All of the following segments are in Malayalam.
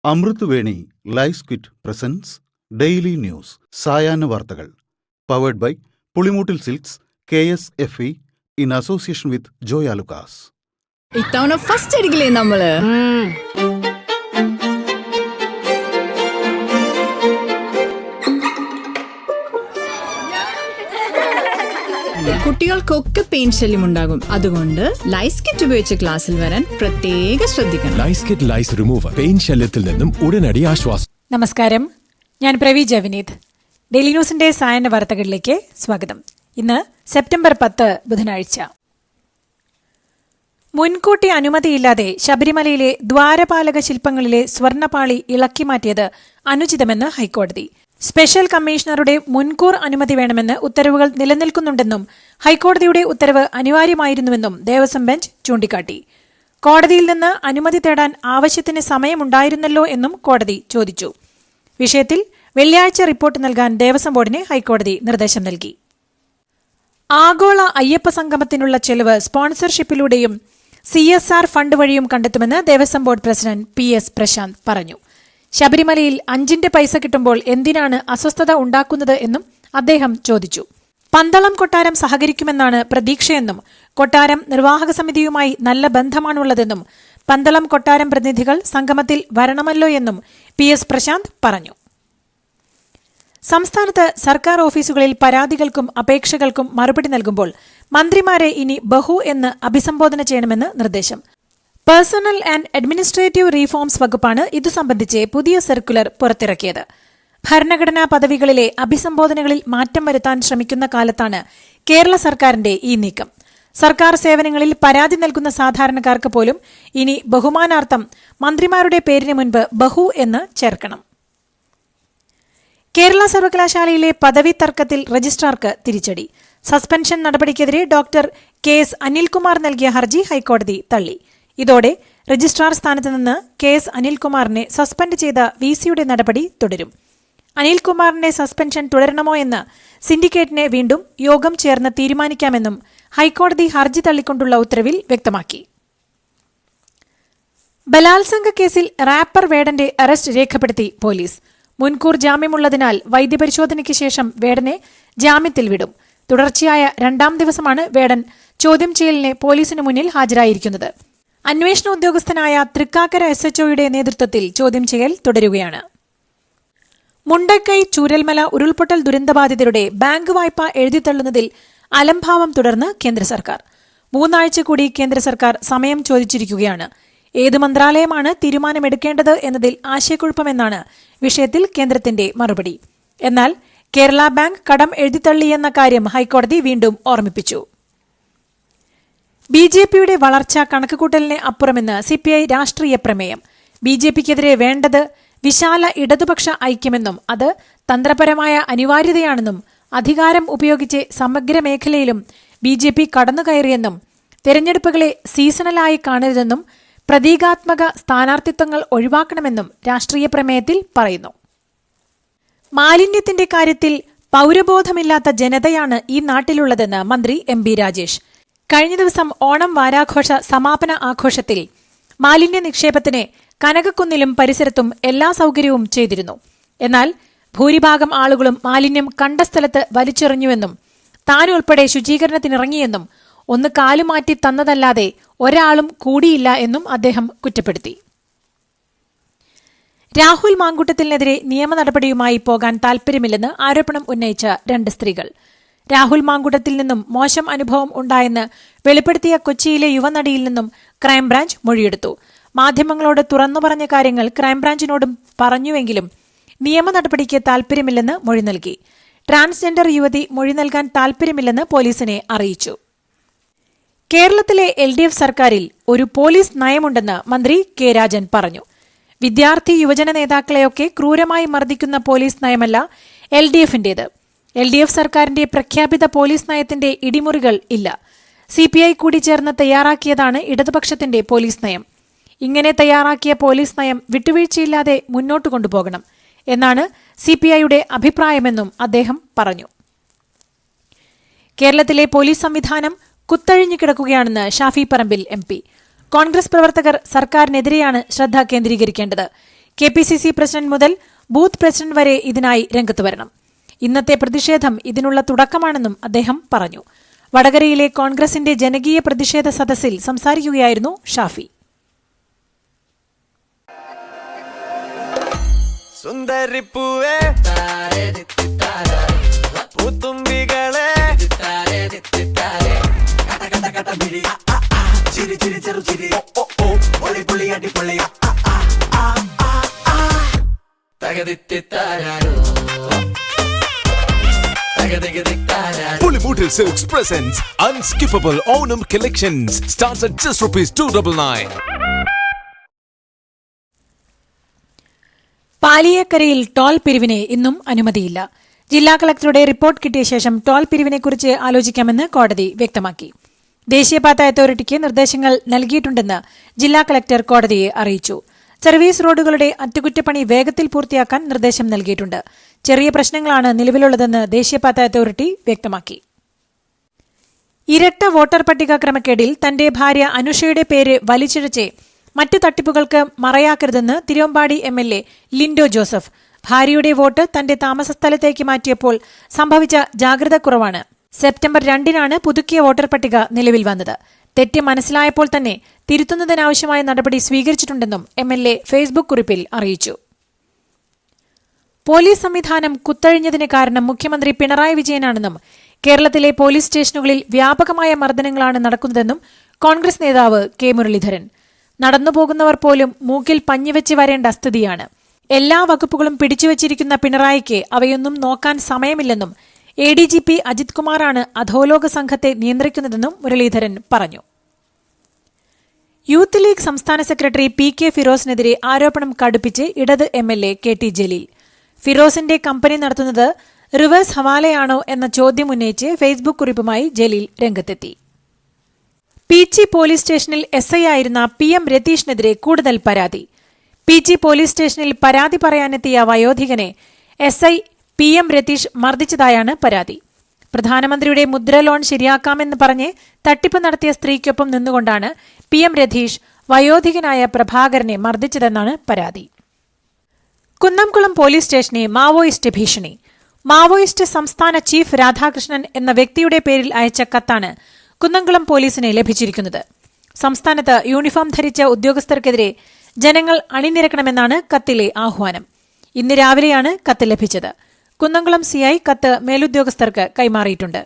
Amritveni lice kit presents daily news സായാഹ്ന വാർത്തകൾ powered by Pulimoottil silks KSFE in association with Joyalukkas. ഇത്തവണ ഫസ്റ്റ് അടിക്കില്ലേ നമ്മള്? കുട്ടികൾക്കൊക്കെ പെയിൻ ശല്യം ഉണ്ടാകും. അതുകൊണ്ട് ലൈസ് കിറ്റ് ഉപയോഗിച്ച് ക്ലാസ്സിൽ വരാൻ പ്രത്യേക ശ്രദ്ധിക്കണം. ലൈസ് കിറ്റ് ലൈസ് റിമൂവർ പെയിൻ ശല്യത്തിൽ നിന്നും ഉടനടി ആശ്വാസം. നമസ്കാരം, ഞാൻ പ്രവി ജവനീത്. ഡെയിലി ന്യൂസിന്റെ സായാഹ്ന വാർത്തകളിലേക്ക് സ്വാഗതം. ഇന്ന് സെപ്റ്റംബർ 10 ബുധനാഴ്ച. മുൻകൂട്ടി അനുമതിയില്ലാതെ ശബരിമലയിലെ ദ്വാരപാലക ശില്പങ്ങളിലെ സ്വർണ്ണപാളി ഇളക്കിമാറ്റിയത് അനുചിതമെന്ന് ഹൈക്കോടതി. സ്പെഷ്യൽ കമ്മീഷണറുടെ മുൻകൂർ അനുമതി വേണമെന്ന് ഉത്തരവുകൾ നിലനിൽക്കുന്നുണ്ടെന്നും ഹൈക്കോടതിയുടെ ഉത്തരവ് അനിവാര്യമായിരുന്നുവെന്നും ദേവസ്വം ബെഞ്ച് ചൂണ്ടിക്കാട്ടി. കോടതിയിൽ നിന്ന് അനുമതി തേടാൻ ആവശ്യത്തിന് സമയമുണ്ടായിരുന്നല്ലോ എന്നും കോടതി ചോദിച്ചു. വിഷയത്തിൽ വെള്ളിയാഴ്ച റിപ്പോർട്ട് നൽകാൻ ദേവസ്വം ബോർഡിന് ഹൈക്കോടതി നിർദ്ദേശം നൽകി. ആഗോള അയ്യപ്പ സംഗമത്തിനുള്ള ചെലവ് സ്പോൺസർഷിപ്പിലൂടെയും CSR ഫണ്ട് വഴിയും കണ്ടെത്തുമെന്ന് Devaswom board president PS Prashanth പറഞ്ഞു. ശബരിമലയിൽ 5 പൈസ കിട്ടുമ്പോൾ എന്തിനാണ് അസ്വസ്ഥത ഉണ്ടാക്കുന്നത് എന്നും അദ്ദേഹം ചോദിച്ചു. പന്തളം കൊട്ടാരം സഹകരിക്കുമെന്നാണ് പ്രതീക്ഷയെന്നും കൊട്ടാരം നിർവാഹക സമിതിയുമായി നല്ല ബന്ധമാണുള്ളതെന്നും പന്തളം കൊട്ടാരം പ്രതിനിധികൾ സംഗമത്തിൽ വരണമല്ലോ എന്നും PS പ്രശാന്ത് പറഞ്ഞു. സംസ്ഥാനത്ത് സർക്കാർ ഓഫീസുകളിൽ പരാതികൾക്കും അപേക്ഷകൾക്കും മറുപടി നൽകുമ്പോൾ മന്ത്രിമാരെ ഇനി ബഹു എന്ന് അഭിസംബോധന ചെയ്യണമെന്ന് നിർദ്ദേശം. പേഴ്സണൽ ആൻഡ് അഡ്മിനിസ്ട്രേറ്റീവ് റീഫോംസ് വകുപ്പാണ് ഇതു സംബന്ധിച്ച് പുതിയ സർക്കുലർ പുറത്തിറക്കിയത്. ഭരണഘടനാ പദവികളിലെ അഭിസംബോധനകളിൽ മാറ്റം വരുത്താൻ ശ്രമിക്കുന്ന കാലത്താണ് കേരള സർക്കാരിന്റെ ഈ നീക്കം. സർക്കാർ സേവനങ്ങളിൽ പരാതി നൽകുന്ന സാധാരണക്കാർക്ക് പോലും ഇനി ബഹുമാനാർത്ഥം മന്ത്രിമാരുടെ പേരിന് മുൻപ് ബഹു എന്ന് ചേർക്കണം. കേരള സർവകലാശാലയിലെ പദവി തർക്കത്തിൽ രജിസ്ട്രാർക്ക് തിരിച്ചടി. സസ്പെൻഷൻ നടപടിക്കെതിരെ ഡോക്ടർ KS അനിൽകുമാർ നൽകിയ ഹർജി ഹൈക്കോടതി തള്ളി. ഇതോടെ രജിസ്ട്രാർ സ്ഥാനത്ത് നിന്ന് KS അനിൽകുമാറിനെ സസ്പെൻഡ് ചെയ്ത VCയുടെ നടപടി തുടരും. അനിൽകുമാറിന്റെ സസ്പെൻഷൻ തുടരണമോ എന്ന് സിൻഡിക്കേറ്റിനെ വീണ്ടും യോഗം ചേർന്ന് തീരുമാനിക്കാമെന്നും ഹൈക്കോടതി ഹർജി തള്ളിക്കൊണ്ടുള്ള ഉത്തരവിൽ വ്യക്തമാക്കി. ബലാത്സംഗ കേസിൽ റാപ്പർ വേടന്റെ അറസ്റ്റ് രേഖപ്പെടുത്തി പോലീസ്. മുൻകൂർ ജാമ്യമുള്ളതിനാൽ വൈദ്യപരിശോധനയ്ക്ക് ശേഷം വേടനെ ജാമ്യത്തിൽ വിടും. തുടർച്ചയായ 2ാം ദിവസമാണ് വേടൻ ചോദ്യം ചെയ്യലിന് പോലീസിനു മുന്നിൽ ഹാജരായിരിക്കുന്നത്. അന്വേഷണ ഉദ്യോഗസ്ഥനായ തൃക്കാക്കര SHOയുടെ നേതൃത്വത്തിൽ ചോദ്യം ചെയ്യൽ തുടരുകയാണ്. മുണ്ടക്കൈ ചൂരൽമല ഉരുൾപൊട്ടൽ ദുരന്തബാധിതരുടെ ബാങ്ക് വായ്പ എഴുതിത്തള്ളുന്നതിൽ അലംഭാവം തുടർന്ന് കേന്ദ്ര സർക്കാർ. 3 ആഴ്ച കൂടി കേന്ദ്ര സർക്കാർ സമയം ചോദിച്ചിരിക്കുകയാണ്. ഏത് മന്ത്രാലയമാണ് തീരുമാനമെടുക്കേണ്ടത് എന്നതിൽ ആശയക്കുഴപ്പമെന്നാണ് വിഷയത്തിൽ കേന്ദ്രത്തിന്റെ മറുപടി. എന്നാൽ കേരള ബാങ്ക് കടം എഴുതിത്തള്ളിയെന്ന കാര്യം ഹൈക്കോടതി വീണ്ടും ഓർമ്മിപ്പിച്ചു. BJPയുടെ വളർച്ച കണക്കുകൂട്ടലിന് അപ്പുറമെന്ന് CPI രാഷ്ട്രീയ പ്രമേയം. BJPക്കെതിരെ വേണ്ടത് വിശാല ഇടതുപക്ഷ ഐക്യമെന്നും അത് തന്ത്രപരമായ അനിവാര്യതയാണെന്നും അധികാരം ഉപയോഗിച്ച് സമഗ്ര മേഖലയിലും BJP കടന്നുകയറിയെന്നും തെരഞ്ഞെടുപ്പുകളെ സീസണലായി കാണരുതെന്നും പ്രതീകാത്മക സ്ഥാനാർത്ഥിത്വങ്ങൾ ഒഴിവാക്കണമെന്നും രാഷ്ട്രീയ പ്രമേയത്തിൽ പറയുന്നു. മാലിന്യത്തിന്റെ കാര്യത്തിൽ പൌരബോധമില്ലാത്ത ജനതയാണ് ഈ നാട്ടിലുള്ളതെന്ന് മന്ത്രി MB രാജേഷ്. കഴിഞ്ഞ ദിവസം ഓണം വാരാഘോഷ സമാപന ആഘോഷത്തിൽ മാലിന്യ നിക്ഷേപത്തിന് കനകക്കുന്നിലും പരിസരത്തും എല്ലാ സൌകര്യവും ചെയ്തിരുന്നു. എന്നാൽ ഭൂരിഭാഗം ആളുകളും മാലിന്യം കണ്ട സ്ഥലത്ത് വലിച്ചെറിഞ്ഞുവെന്നും താനുൾപ്പെടെ ശുചീകരണത്തിനിറങ്ങിയെന്നും ഒന്ന് കാലുമാറ്റി തന്നതല്ലാതെ ഒരാളും കൂടിയില്ല എന്നും അദ്ദേഹം കുറ്റപ്പെടുത്തി. രാഹുൽ മാങ്കൂട്ടത്തിനെതിരെ നിയമ നടപടിയുമായി പോകാൻ താൽപര്യമില്ലെന്ന് ആരോപണം ഉന്നയിച്ച 2 സ്ത്രീകൾ. രാഹുൽ മാങ്കൂട്ടത്തിൽ നിന്നും മോശം അനുഭവം ഉണ്ടായെന്ന് വെളിപ്പെടുത്തിയ കൊച്ചിയിലെ യുവനടിയിൽ നിന്നും ക്രൈംബ്രാഞ്ച് മൊഴിയെടുത്തു. മാധ്യമങ്ങളോട് തുറന്നു പറഞ്ഞ കാര്യങ്ങൾ ക്രൈംബ്രാഞ്ചിനോടും പറഞ്ഞുവെങ്കിലും നിയമ നടപടിക്ക് താൽപര്യമില്ലെന്ന് മൊഴി നൽകി. ട്രാൻസ്ജെൻഡർ യുവതി മൊഴി നൽകാൻ താൽപര്യമില്ലെന്ന് പോലീസിനെ അറിയിച്ചു. കേരളത്തിലെ LDF സർക്കാരിൽ ഒരു പോലീസ് നയമുണ്ടെന്ന് മന്ത്രി K രാജൻ പറഞ്ഞു. വിദ്യാർത്ഥി യുവജന നേതാക്കളെയൊക്കെ ക്രൂരമായി മർദ്ദിക്കുന്ന പോലീസ് നയമല്ല LDFന്റേത്. LDF സർക്കാരിന്റെ പ്രഖ്യാപിത പോലീസ് നയത്തിന്റെ ഇടിമുറികൾ ഇല്ല. CPI കൂടി ചേർന്ന് തയ്യാറാക്കിയതാണ് ഇടതുപക്ഷത്തിന്റെ പോലീസ് നയം. ഇങ്ങനെ തയ്യാറാക്കിയ പോലീസ് നയം വിട്ടുവീഴ്ചയില്ലാതെ മുന്നോട്ട് കൊണ്ടുപോകണം എന്നാണ് CPIയുടെ അഭിപ്രായമെന്നും അദ്ദേഹം പറഞ്ഞു. കേരളത്തിലെ പോലീസ് സംവിധാനം കുത്തഴിഞ്ഞു കിടക്കുകയാണെന്ന് ഷാഫി പറമ്പിൽ MP. കോൺഗ്രസ് പ്രവർത്തകർ സർക്കാരിനെതിരെയാണ് ശ്രദ്ധ കേന്ദ്രീകരിക്കേണ്ടത്. KPCC പ്രസിഡന്റ് മുതൽ ബൂത്ത് പ്രസിഡന്റ് വരെ ഇതിനായി രംഗത്ത് വരണം. ഇന്നത്തെ പ്രതിഷേധം ഇതിനുള്ള തുടക്കമാണെന്നും അദ്ദേഹം പറഞ്ഞു. വടകരയിലെ കോൺഗ്രസിന്റെ ജനകീയ പ്രതിഷേധ സദസ്സിൽ സംസാരിക്കുകയായിരുന്നു ഷാഫി. സുന്ദരിപ്പൂവേ പൂത്തുമ്പികളെ ചിരി ചിരി ചെറു ചിരി പൊളി പൊളി അടിപൊളി തകതിത്താരോ Pulimutil Silks presents Unskippable Onam Collections. Starts at just ₹299. പാലിയേക്കരയിൽ toll പിരിവിന് ഇന്നും അനുമതിയില്ല. ജില്ലാ കളക്ടറുടെ റിപ്പോർട്ട് കിട്ടിയ ശേഷം ടോൾ പിരിവിനെക്കുറിച്ച് ആലോചിക്കാമെന്ന് കോടതി വ്യക്തമാക്കി. ദേശീയപാത അതോറിറ്റിക്ക് നിർദ്ദേശങ്ങൾ നൽകിയിട്ടുണ്ടെന്ന് ജില്ലാ കളക്ടർ കോടതിയെ അറിയിച്ചു. സർവീസ് റോഡുകളുടെ അറ്റകുറ്റപ്പണി വേഗത്തിൽ പൂർത്തിയാക്കാൻ നിർദ്ദേശം നൽകിയിട്ടുണ്ട്. ചെറിയ പ്രശ്നങ്ങളാണ് നിലവിലുള്ളതെന്ന് ദേശീയപാത അതോറിറ്റി വ്യക്തമാക്കി. ഇരട്ട വോട്ടർ പട്ടിക ക്രമക്കേടിൽ തന്റെ ഭാര്യ അനുഷയുടെ പേര് വലിച്ചിഴച്ച് മറ്റു തട്ടിപ്പുകൾക്ക് മറയാക്കരുതെന്ന് തിരുവമ്പാടി MLA ലിൻഡോ ജോസഫ്. ഭാര്യയുടെ വോട്ട് തന്റെ താമസസ്ഥലത്തേക്ക് മാറ്റിയപ്പോൾ സംഭവിച്ച ജാഗ്രതക്കുറവാണ്. സെപ്റ്റംബർ 2-നാണ് പുതുക്കിയ വോട്ടർ പട്ടിക നിലവിൽ വന്നത്. തെറ്റ് മനസ്സിലായപ്പോൾ തന്നെ തിരുത്തുന്നതിനാവശ്യമായ നടപടി സ്വീകരിച്ചിട്ടുണ്ടെന്നും MLA ഫേസ്ബുക്ക് കുറിപ്പിൽ അറിയിച്ചു. പോലീസ് സംവിധാനം കുത്തഴിഞ്ഞതിന് കാരണം മുഖ്യമന്ത്രി പിണറായി വിജയനാണെന്നും കേരളത്തിലെ പോലീസ് സ്റ്റേഷനുകളിൽ വ്യാപകമായ മർദ്ദനങ്ങളാണ് നടക്കുന്നതെന്നും കോൺഗ്രസ് നേതാവ് K. മുരളീധരൻ. നടന്നുപോകുന്നവർ പോലും മൂക്കിൽ പഞ്ഞിവെച്ച് വരേണ്ട സ്ഥിതിയാണ്. എല്ലാ വകുപ്പുകളും പിടിച്ചുവച്ചിരിക്കുന്ന പിണറായിക്ക് അവയൊന്നും നോക്കാൻ സമയമില്ലെന്നും ADGP അജിത് കുമാറാണ് അധോലോക സംഘത്തെ നിയന്ത്രിക്കുന്നതെന്നും മുരളീധരൻ പറഞ്ഞു. യൂത്ത് ലീഗ് സംസ്ഥാന സെക്രട്ടറി PK ഫിറോസിനെതിരെ ആരോപണം കടുപ്പിച്ച് ഇടത് MLA KT ജലീൽ. ഫിറോസിന്റെ കമ്പനി നടത്തുന്നത് റിവേഴ്സ് ഹവാലയാണോ എന്ന ചോദ്യം ഉന്നയിച്ച് ഫേസ്ബുക്ക് കുറിപ്പുമായി ജലീൽ രംഗത്തെത്തി. പീച്ചി പോലീസ് സ്റ്റേഷനിൽ SI ആയിരുന്ന PM രതീഷിനെതിരെ കൂടുതൽ പരാതി. പീച്ചി പോലീസ് സ്റ്റേഷനിൽ പരാതി പറയാനെത്തിയ വയോധികനെ SI PM രതീഷ് മർദ്ദിച്ചതായാണ് പരാതി. പ്രധാനമന്ത്രിയുടെ മുദ്ര ലോൺ ശരിയാക്കാമെന്ന് പറഞ്ഞ് തട്ടിപ്പ് നടത്തിയ സ്ത്രീക്കൊപ്പം നിന്നുകൊണ്ടാണ് PM രതീഷ് വയോധികനായ പ്രഭാകരനെ മർദ്ദിച്ചതെന്നാണ് പരാതി. കുന്നംകുളം പോലീസ് സ്റ്റേഷനെ മാവോയിസ്റ്റ് ഭീഷണി. മാവോയിസ്റ്റ് സംസ്ഥാന ചീഫ് രാധാകൃഷ്ണൻ എന്ന വ്യക്തിയുടെ പേരിൽ അയച്ച കത്താണ് കുന്നംകുളം പോലീസിന് ലഭിച്ചിരിക്കുന്നത്. സംസ്ഥാനത്ത് യൂണിഫോം ധരിച്ച ഉദ്യോഗസ്ഥർക്കെതിരെ ജനങ്ങൾ അണിനിരക്കണമെന്നാണ് കത്തിലെ ആഹ്വാനം. ഇന്ന് രാവിലെയാണ് കത്ത് ലഭിച്ചത്. കുന്നംകുളം CI കത്ത് മേലുദ്യോഗസ്ഥർക്ക് കൈമാറിയിട്ടുണ്ട്.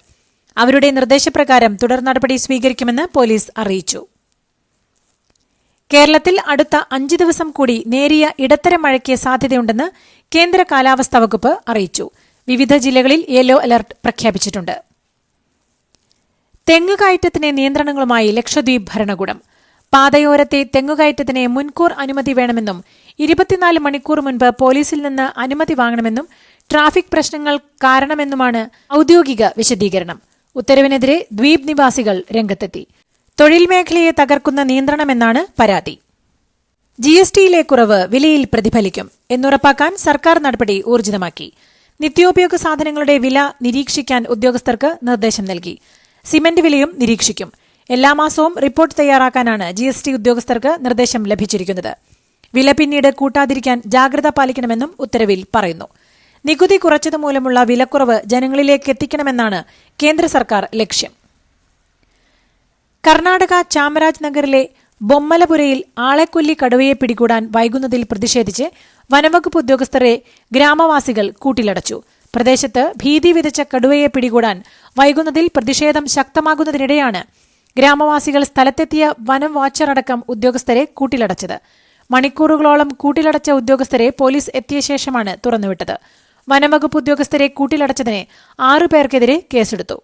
അവരുടെ നിർദ്ദേശപ്രകാരം തുടർ നടപടി സ്വീകരിക്കുമെന്ന് പോലീസ് അറിയിച്ചു. കേരളത്തിൽ അടുത്ത 5 ദിവസം കൂടി നേരിയ ഇടത്തരം മഴയ്ക്ക് സാധ്യതയുണ്ടെന്ന് കേന്ദ്ര കാലാവസ്ഥാ വകുപ്പ് അറിയിച്ചു. വിവിധ ജില്ലകളിൽ യെല്ലോ അലർട്ട് പ്രഖ്യാപിച്ചിട്ടുണ്ട്. തെങ്ങുകയറ്റത്തിന് നിയന്ത്രണങ്ങളുമായി ലക്ഷദ്വീപ് ഭരണകൂടം. പാതയോരത്തെ തെങ്ങുകയറ്റത്തിന് മുൻകൂർ അനുമതി വേണമെന്നും 24 മണിക്കൂർ മുൻപ് പോലീസിൽ നിന്ന് അനുമതി വാങ്ങണമെന്നും ട്രാഫിക് പ്രശ്നങ്ങൾ കാരണമെന്നുമാണ് ഔദ്യോഗിക വിശദീകരണം. ഉത്തരവിനെതിരെ ദ്വീപ് നിവാസികൾ രംഗത്തെത്തി. തൊഴിൽ മേഖലയെ തകർക്കുന്ന നിയന്ത്രണമെന്നാണ് പരാതി. GSTയിലെ കുറവ് വിലയിൽ പ്രതിഫലിക്കും എന്നുറപ്പാക്കാൻ സർക്കാർ നടപടി ഊർജിതമാക്കി. നിത്യോപയോഗ സാധനങ്ങളുടെ വില നിരീക്ഷിക്കാൻ ഉദ്യോഗസ്ഥർക്ക് നിർദ്ദേശം നൽകി. സിമന്റ് വിലയും നിരീക്ഷിക്കും. എല്ലാ മാസവും റിപ്പോർട്ട് തയ്യാറാക്കാനാണ് GST ഉദ്യോഗസ്ഥർക്ക് നിർദ്ദേശം ലഭിച്ചിരിക്കുന്നത്. വില പിന്നീട് കൂട്ടാതിരിക്കാൻ ജാഗ്രത പാലിക്കണമെന്നും ഉത്തരവിൽ പറയുന്നു. നികുതി കുറച്ചതുമൂലമുള്ള വിലക്കുറവ് ജനങ്ങളിലേക്ക് എത്തിക്കണമെന്നാണ് കേന്ദ്ര സർക്കാർ ലക്ഷ്യം. കർണാടക ചാമരാജ് നഗറിലെ ബൊമ്മലപുരയിൽ ആളെക്കൊല്ലി കടുവയെ പിടികൂടാൻ വൈകുന്നതിൽ പ്രതിഷേധിച്ച് വനംവകുപ്പ് ഉദ്യോഗസ്ഥരെ ഗ്രാമവാസികൾ കൂട്ടിലടച്ചു. പ്രദേശത്ത് ഭീതി വിതച്ച കടുവയെ പിടികൂടാൻ വൈകുന്നതിൽ പ്രതിഷേധം ശക്തമാകുന്നതിനിടെയാണ് ഗ്രാമവാസികൾ സ്ഥലത്തെത്തിയ വനം വാച്ചറടക്കം ഉദ്യോഗസ്ഥരെ കൂട്ടിലടച്ചത്. മണിക്കൂറുകളോളം കൂട്ടിലടച്ച ഉദ്യോഗസ്ഥരെ പോലീസ് എത്തിയ ശേഷമാണ് തുറന്നുവിട്ടത്. വനംവകുപ്പ് ഉദ്യോഗസ്ഥരെ കൂട്ടിലടച്ചതിന് 6 പേർക്കെതിരെ കേസെടുത്തു.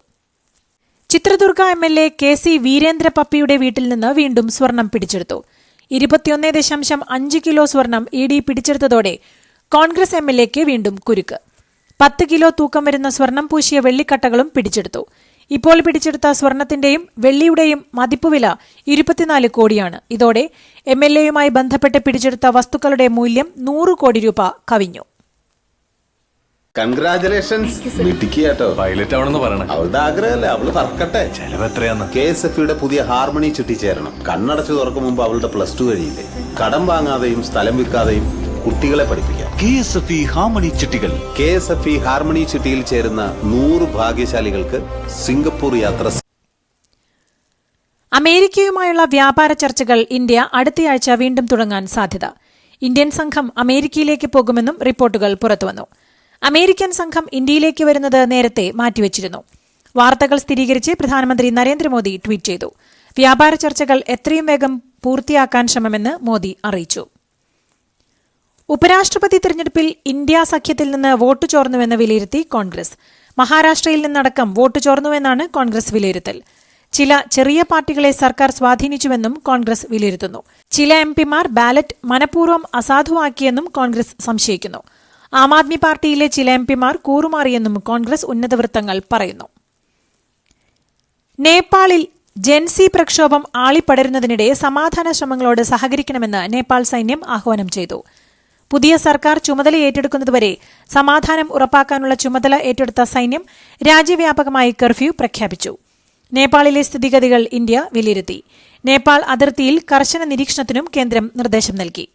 ചിത്രദുർഗ MLA KC വീരേന്ദ്ര പപ്പിയുടെ വീട്ടിൽ നിന്ന് വീണ്ടും സ്വർണം പിടിച്ചെടുത്തു. 21.5 കിലോ സ്വർണം ED പിടിച്ചെടുത്തതോടെ കോൺഗ്രസ് MLAക്ക് വീണ്ടും കുരുക്ക്. 10 കിലോ തൂക്കം വരുന്ന സ്വർണം പൂശിയ വെള്ളിക്കട്ടകളും പിടിച്ചെടുത്തു. ഇപ്പോൾ പിടിച്ചെടുത്ത സ്വർണത്തിന്റെയും വെള്ളിയുടെയും മതിപ്പുവില 24 കോടിയാണ്. ഇതോടെ MLAയുമായി ബന്ധപ്പെട്ട് പിടിച്ചെടുത്ത വസ്തുക്കളുടെ മൂല്യം 100 കോടി രൂപ കവിഞ്ഞു. കൺഗ്രാചുലേഷൻസ്. മിടുക്കിയാട്ടോ. പൈലറ്റ് ആവണമെന്ന് പറയണേ. അവളുടെ ആഗ്രഹമല്ലേ, അവള് പറക്കട്ടെ. ചെലവ് എത്രയാന്ന്? KSFയുടെ പുതിയ ഹാർമണി ചുറ്റി ചേരണം. കണ്ണടച്ചു തുറക്കും മുമ്പ് അവളുടെ +2 കഴിയില്ലേ. കടം വാങ്ങാതെയും സ്ഥലം വിൽക്കാതെയും കുട്ടികളെ പഠിപ്പിക്കാം. KSFE ഹാർമണി ചിട്ടികൾ. KSFE ഹാർമണി ചിട്ടിയിൽ ചേരുന്ന 100 ഭാഗ്യശാലികൾക്ക് സിംഗപ്പൂർ യാത്ര. അമേരിക്കയുമായുള്ള വ്യാപാര ചർച്ചകൾ ഇന്ത്യ അടുത്തയാഴ്ച വീണ്ടും തുടങ്ങാൻ സാധ്യത. ഇന്ത്യൻ സംഘം അമേരിക്കയിലേക്ക് പോകുമെന്നും റിപ്പോർട്ടുകൾ പുറത്തുവന്നു. അമേരിക്കൻ സംഘം ഇന്ത്യയിലേക്ക് വരുന്നത് നേരത്തെ മാറ്റിവച്ചിരുന്നു. വാർത്തകൾ സ്ഥിരീകരിച്ച് പ്രധാനമന്ത്രി നരേന്ദ്രമോദി ട്വീറ്റ് ചെയ്തു. വ്യാപാര ചർച്ചകൾ എത്രയും വേഗം പൂർത്തിയാക്കാൻ ശ്രമമെന്ന് മോദി അറിയിച്ചു. ഉപരാഷ്ട്രപതി തെരഞ്ഞെടുപ്പിൽ ഇന്ത്യ സഖ്യത്തിൽ നിന്ന് വോട്ട് ചോർന്നുവെന്ന് വിലയിരുത്തി കോൺഗ്രസ്. മഹാരാഷ്ട്രയിൽ നിന്നടക്കം വോട്ട് ചോർന്നുവെന്നാണ് കോൺഗ്രസ് വിലയിരുത്തൽ. ചില ചെറിയ പാർട്ടികളെ സർക്കാർ സ്വാധീനിച്ചുവെന്നും കോൺഗ്രസ് വിലയിരുത്തുന്നു. ചില എംപിമാർ ബാലറ്റ് മനഃപൂർവ്വം അസാധുവാക്കിയെന്നും കോൺഗ്രസ് സംശയിക്കുന്നു. ആം ആദ്മി പാർട്ടിയിലെ ചില എംപിമാർ കൂറുമാറിയെന്നും കോൺഗ്രസ് ഉന്നതവൃത്തങ്ങൾ പറയുന്നു. നേപ്പാളിൽ ജെൻസി പ്രക്ഷോഭം ആളിപ്പടരുന്നതിനിടെ സമാധാന ശ്രമങ്ങളോട് സഹകരിക്കണമെന്ന് നേപ്പാൾ സൈന്യം ആഹ്വാനം ചെയ്തു. പുതിയ സർക്കാർ ചുമതല ഏറ്റെടുക്കുന്നതുവരെ സമാധാനം ഉറപ്പാക്കാനുള്ള ചുമതല ഏറ്റെടുത്ത സൈന്യം രാജ്യവ്യാപകമായി കർഫ്യൂ പ്രഖ്യാപിച്ചു. നേപ്പാളിലെ സ്ഥിതിഗതികൾ ഇന്ത്യ വിലയിരുത്തി. നേപ്പാൾ അതിർത്തിയിൽ കർശന നിരീക്ഷണത്തിനും കേന്ദ്രം നിർദ്ദേശം നൽകി.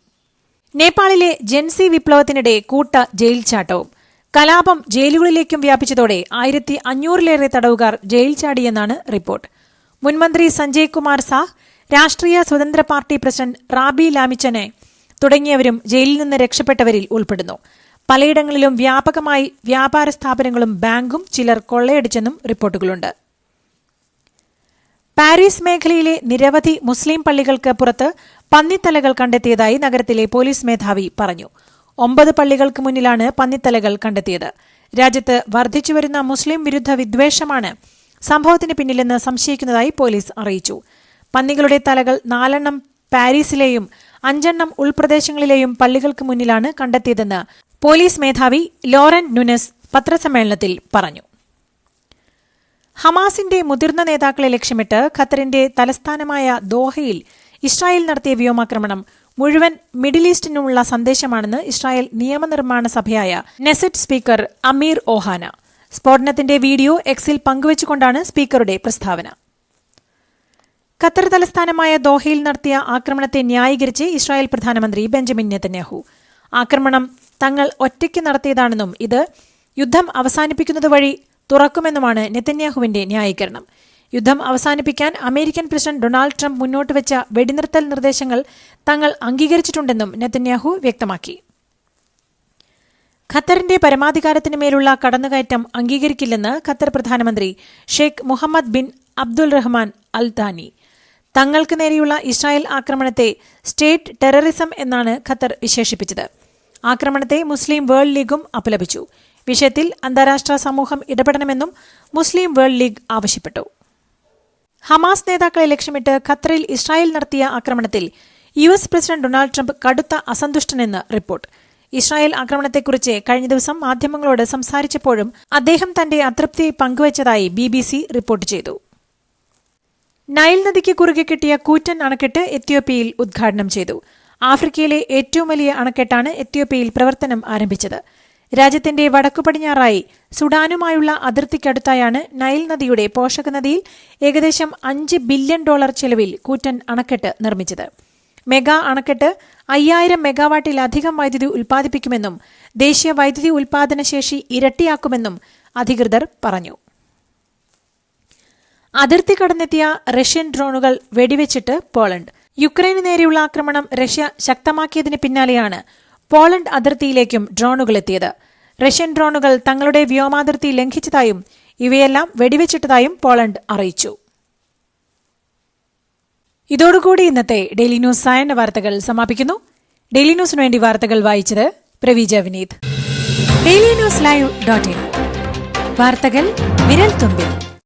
നേപ്പാളിലെ ജെൻസി വിപ്ലവത്തിനിടെ കൂട്ട ജയിൽ ചാട്ടവും കലാപം ജയിലുകളിലേക്കും വ്യാപിച്ചതോടെ 1500-ലേറെ തടവുകാർ ജയിൽ ചാടിയെന്നാണ് റിപ്പോർട്ട്. മുൻമന്ത്രി സഞ്ജയ് കുമാർ സാഹ്, രാഷ്ട്രീയ സ്വതന്ത്ര പാർട്ടി പ്രസിഡന്റ് റാബി ലാമിച്ചനെ തുടങ്ങിയവരും ജയിലിൽ നിന്ന് രക്ഷപ്പെട്ടവരിൽ ഉൾപ്പെടുന്നു. പലയിടങ്ങളിലും വ്യാപകമായി വ്യാപാര സ്ഥാപനങ്ങളും ബാങ്കും ചിലർ കൊള്ളയടിച്ചെന്നും റിപ്പോർട്ടുകളുണ്ട്. പാരീസ് മേഖലയിലെ നിരവധി മുസ്ലിം പള്ളികൾക്ക് പുറത്ത് പന്നിത്തലകൾ കണ്ടെത്തിയതായി നഗരത്തിലെ പോലീസ് മേധാവി പറഞ്ഞു. 9 പള്ളികൾക്ക് മുന്നിലാണ് പന്നിത്തലകൾ കണ്ടെത്തിയത്. രാജ്യത്ത് വർദ്ധിച്ചുവരുന്ന മുസ്ലിം വിരുദ്ധ വിദ്വേഷമാണ് സംഭവത്തിന് പിന്നിലെന്ന് സംശയിക്കുന്നതായി പോലീസ് അറിയിച്ചു. പന്നികളുടെ തലകൾ 4 പാരീസിലെയും 5 ഉൾപ്രദേശങ്ങളിലെയും പള്ളികൾക്ക് മുന്നിലാണ് കണ്ടെത്തിയതെന്ന് പോലീസ് മേധാവി ലോറന്റ് നുനസ് പത്രസമ്മേളനത്തിൽ പറഞ്ഞു. ഹമാസിന്റെ മുതിർന്ന നേതാക്കളെ ലക്ഷ്യമിട്ട് ഖത്തറിന്റെ തലസ്ഥാനമായ ദോഹയിൽ ഇസ്രായേൽ നടത്തിയ വ്യോമാക്രമണം മുഴുവൻ മിഡിൽ ഈസ്റ്റിനുമുള്ള സന്ദേശമാണെന്ന് ഇസ്രായേൽ നിയമനിർമ്മാണ സഭയായ നെസറ്റ് സ്പീക്കർ അമീർ ഓഹാന. സ്ഫോടനത്തിന്റെ വീഡിയോ എക്സിൽ പങ്കുവച്ചുകൊണ്ടാണ് സ്പീക്കറുടെ പ്രസ്താവന. ഖത്തർ തലസ്ഥാനമായ ദോഹയിൽ നടത്തിയ ആക്രമണത്തെ ന്യായീകരിച്ച് ഇസ്രായേൽ പ്രധാനമന്ത്രി ബെഞ്ചമിൻ നെതന്യാഹു. ആക്രമണം തങ്ങൾ ഒറ്റയ്ക്ക് നടത്തിയതാണെന്നും ഇത് യുദ്ധം അവസാനിപ്പിക്കുന്നതുവഴി തുറക്കുമെന്നുമാണ് നെതന്യാഹുവിന്റെ ന്യായീകരണം. യുദ്ധം അവസാനിപ്പിക്കാൻ അമേരിക്കൻ പ്രസിഡന്റ് ഡൊണാൾഡ് ട്രംപ് മുന്നോട്ടുവച്ച വെടിനിർത്തൽ നിർദ്ദേശങ്ങൾ തങ്ങൾ അംഗീകരിച്ചിട്ടുണ്ടെന്നും നെതന്യാഹു വ്യക്തമാക്കി. ഖത്തറിന്റെ പരമാധികാരത്തിന് മേലുള്ള കടന്നുകയറ്റം അംഗീകരിക്കില്ലെന്ന് ഖത്തർ പ്രധാനമന്ത്രി ഷെയ്ഖ് മുഹമ്മദ് ബിൻ അബ്ദുൽ റഹ്മാൻ അൽ താനി. തങ്ങൾക്ക് നേരെയുള്ള ഇസ്രായേൽ ആക്രമണത്തെ സ്റ്റേറ്റ് ടെററിസം എന്നാണ് ഖത്തർ വിശേഷിപ്പിച്ചത്. ആക്രമണത്തെ മുസ്ലിം വേൾഡ് ലീഗും അപലപിച്ചു. വിഷയത്തിൽ അന്താരാഷ്ട്ര സമൂഹം ഇടപെടണമെന്നും മുസ്ലിം വേൾഡ് ലീഗ് ആവശ്യപ്പെട്ടു. ഹമാസ് നേതാക്കളെ ലക്ഷ്യമിട്ട് ഖത്തറിൽ ഇസ്രായേൽ നടത്തിയ ആക്രമണത്തിൽ US പ്രസിഡന്റ് ഡൊണാൾഡ് ട്രംപ് കടുത്ത അസന്തുഷ്ടനെന്ന് റിപ്പോർട്ട്. ഇസ്രായേൽ ആക്രമണത്തെക്കുറിച്ച് കഴിഞ്ഞ ദിവസം മാധ്യമങ്ങളോട് സംസാരിച്ചപ്പോഴും അദ്ദേഹം തന്റെ അതൃപ്തി പങ്കുവച്ചതായി BBC റിപ്പോർട്ട് ചെയ്തു. നൈൽ നദിക്ക് കുറുകെ കെട്ടിയ കൂറ്റൻ അണക്കെട്ട് എത്യോപ്യയിൽ ഉദ്ഘാടനം ചെയ്തു. ആഫ്രിക്കയിലെ ഏറ്റവും വലിയ അണക്കെട്ടാണ് എത്യോപ്യയിൽ പ്രവർത്തനം ആരംഭിച്ചത്. രാജ്യത്തിന്റെ വടക്കുപടിഞ്ഞാറായി സുഡാനുമായുള്ള അതിർത്തിക്കടുത്തായാണ് നൈൽ നദിയുടെ പോഷക നദിയിൽ ഏകദേശം $5 ബില്യൺ ചെലവിൽ കൂറ്റൻ അണക്കെട്ട് നിർമ്മിച്ചത്. മെഗാ അണക്കെട്ട് 5000 മെഗാവാട്ടിലധികം വൈദ്യുതി ഉൽപ്പാദിപ്പിക്കുമെന്നും ദേശീയ വൈദ്യുതി ഉൽപ്പാദന ശേഷി ഇരട്ടിയാക്കുമെന്നും അധികൃതർ പറഞ്ഞു. അതിർത്തി കടന്നെത്തിയ റഷ്യൻ ഡ്രോണുകൾ വെടിവെച്ചിട്ട് പോളണ്ട്. യുക്രൈനു നേരെയുള്ള ആക്രമണം റഷ്യ ശക്തമാക്കിയതിന് പിന്നാലെയാണ് പോളണ്ട് അതിർത്തിയിലേക്കും ഡ്രോണുകളെത്തിയത്. റഷ്യൻ ഡ്രോണുകൾ തങ്ങളുടെ വ്യോമാതിർത്തി ലംഘിച്ചതായും ഇവയെല്ലാം വെടിവെച്ചിട്ടതായും പോളണ്ട് അറിയിച്ചു. ഇതോടുകൂടി ഇന്നത്തെ ഡെയിലി ന്യൂസ് സായന്ന വാർത്തകൾ സമാപിക്കുന്നു. ഡെയിലി ന്യൂസിനു വേണ്ടി വാർത്തകൾ വായിച്ചത് പ്രവീജ വിനീത്. DailyNewsLive.in വാർത്തകൾ വിരൽ തുമ്പിൽ.